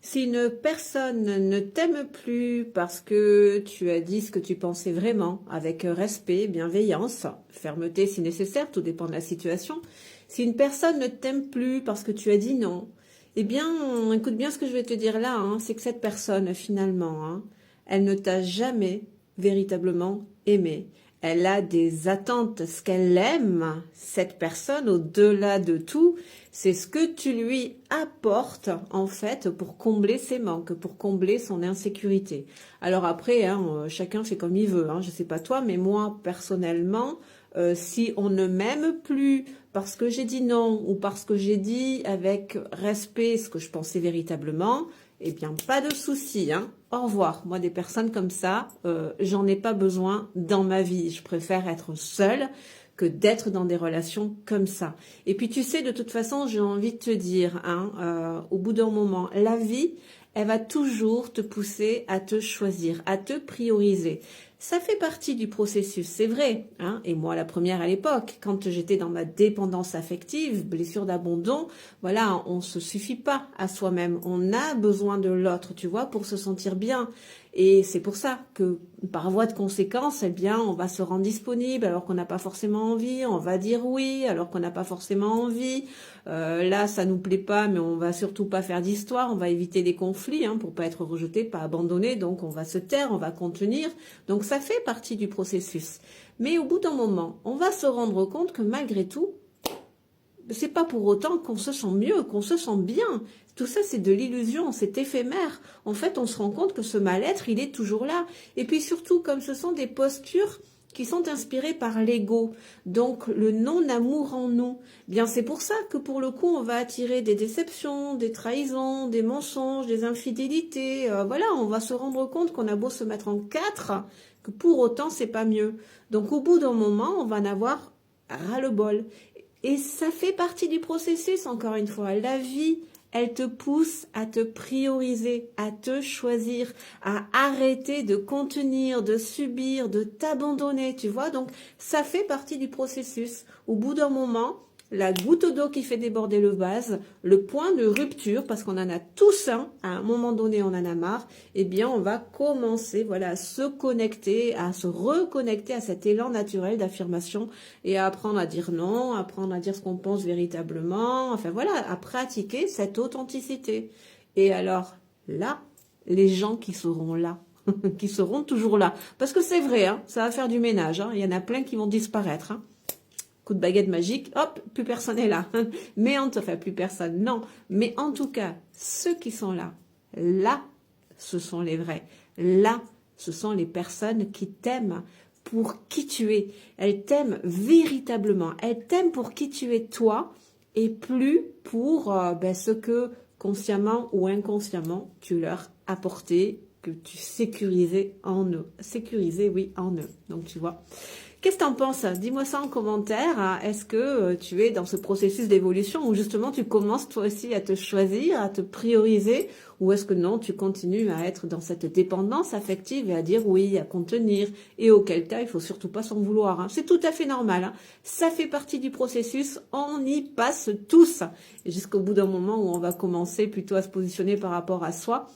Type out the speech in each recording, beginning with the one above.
Si une personne ne t'aime plus parce que tu as dit ce que tu pensais vraiment, avec respect, bienveillance, fermeté si nécessaire, tout dépend de la situation. Si une personne ne t'aime plus parce que tu as dit non, eh bien, écoute bien ce que je vais te dire là, hein, c'est que cette personne, finalement, hein, elle ne t'a jamais véritablement aimé. Elle a des attentes. Ce qu'elle aime, cette personne, au-delà de tout, c'est ce que tu lui apportes, en fait, pour combler ses manques, pour combler son insécurité. Alors après, hein, chacun fait comme il veut. Hein, je sais pas toi, mais moi, personnellement, si on ne m'aime plus parce que j'ai dit non ou parce que j'ai dit avec respect ce que je pensais véritablement, eh bien, pas de souci, hein. Au revoir. Moi, des personnes comme ça, j'en ai pas besoin dans ma vie. Je préfère être seule que d'être dans des relations comme ça. Et puis, tu sais, de toute façon, j'ai envie de te dire, hein, au bout d'un moment, la vie, elle va toujours te pousser à te choisir, à te prioriser. Ça fait partie du processus, c'est vrai, hein. Et moi, la première à l'époque, quand j'étais dans ma dépendance affective, blessure d'abandon, voilà, on se suffit pas à soi-même. On a besoin de l'autre, tu vois, pour se sentir bien. Et c'est pour ça que, par voie de conséquence, eh bien, on va se rendre disponible alors qu'on n'a pas forcément envie. On va dire oui alors qu'on n'a pas forcément envie. Là, ça nous plaît pas, mais on va surtout pas faire d'histoire. On va éviter des conflits, hein, pour pas être rejeté, pas abandonné. Donc, on va se taire, on va contenir. Donc, ça fait partie du processus. Mais au bout d'un moment, on va se rendre compte que malgré tout, c'est pas pour autant qu'on se sent mieux, qu'on se sent bien. Tout ça, c'est de l'illusion, c'est éphémère. En fait, on se rend compte que ce mal-être, il est toujours là. Et puis surtout, comme ce sont des postures qui sont inspirées par l'ego, donc le non-amour en nous, bien c'est pour ça que pour le coup, on va attirer des déceptions, des trahisons, des mensonges, des infidélités. Voilà, on va se rendre compte qu'on a beau se mettre en quatre, que pour autant, c'est pas mieux. Donc au bout d'un moment, on va en avoir ras-le-bol. Et ça fait partie du processus, encore une fois. La vie, elle te pousse à te prioriser, à te choisir, à arrêter de contenir, de subir, de t'abandonner, tu vois. Donc, ça fait partie du processus. Au bout d'un moment, la goutte d'eau qui fait déborder le vase, le point de rupture, parce qu'on en a tous un, à un moment donné, on en a marre, eh bien, on va commencer, voilà, à se connecter, à se reconnecter à cet élan naturel d'affirmation et à apprendre à dire non, apprendre à dire ce qu'on pense véritablement, enfin voilà, à pratiquer cette authenticité. Et alors, là, les gens qui seront là, qui seront toujours là, parce que c'est vrai, hein, ça va faire du ménage, hein, il y en a plein qui vont disparaître, hein. Coup de baguette magique, hop, plus personne n'est là. Mais enfin, plus personne, non. Mais en tout cas, ceux qui sont là, là, ce sont les vrais. Là, ce sont les personnes qui t'aiment pour qui tu es. Elles t'aiment véritablement. Elles t'aiment pour qui tu es toi et plus pour ce que consciemment ou inconsciemment tu leur apportais, que tu sécurisais en eux. Sécurisais, oui, en eux. Donc, tu vois. Qu'est-ce que tu en penses? Dis-moi ça en commentaire. Est-ce que tu es dans ce processus d'évolution où justement tu commences toi aussi à te choisir, à te prioriser, ou est-ce que non, tu continues à être dans cette dépendance affective et à dire oui, à contenir, et auquel cas il faut surtout pas s'en vouloir, hein. C'est tout à fait normal, hein. Ça fait partie du processus, on y passe tous, et jusqu'au bout d'un moment où on va commencer plutôt à se positionner par rapport à soi,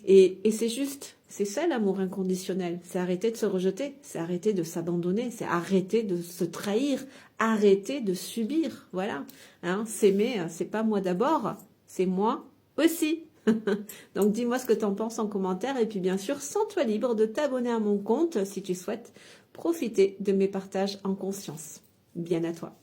et c'est juste. C'est ça l'amour inconditionnel, c'est arrêter de se rejeter, c'est arrêter de s'abandonner, c'est arrêter de se trahir, arrêter de subir, voilà. Hein, s'aimer, c'est pas moi d'abord, c'est moi aussi. Donc dis-moi ce que tu en penses en commentaire et puis bien sûr, sens-toi libre de t'abonner à mon compte si tu souhaites profiter de mes partages en conscience. Bien à toi.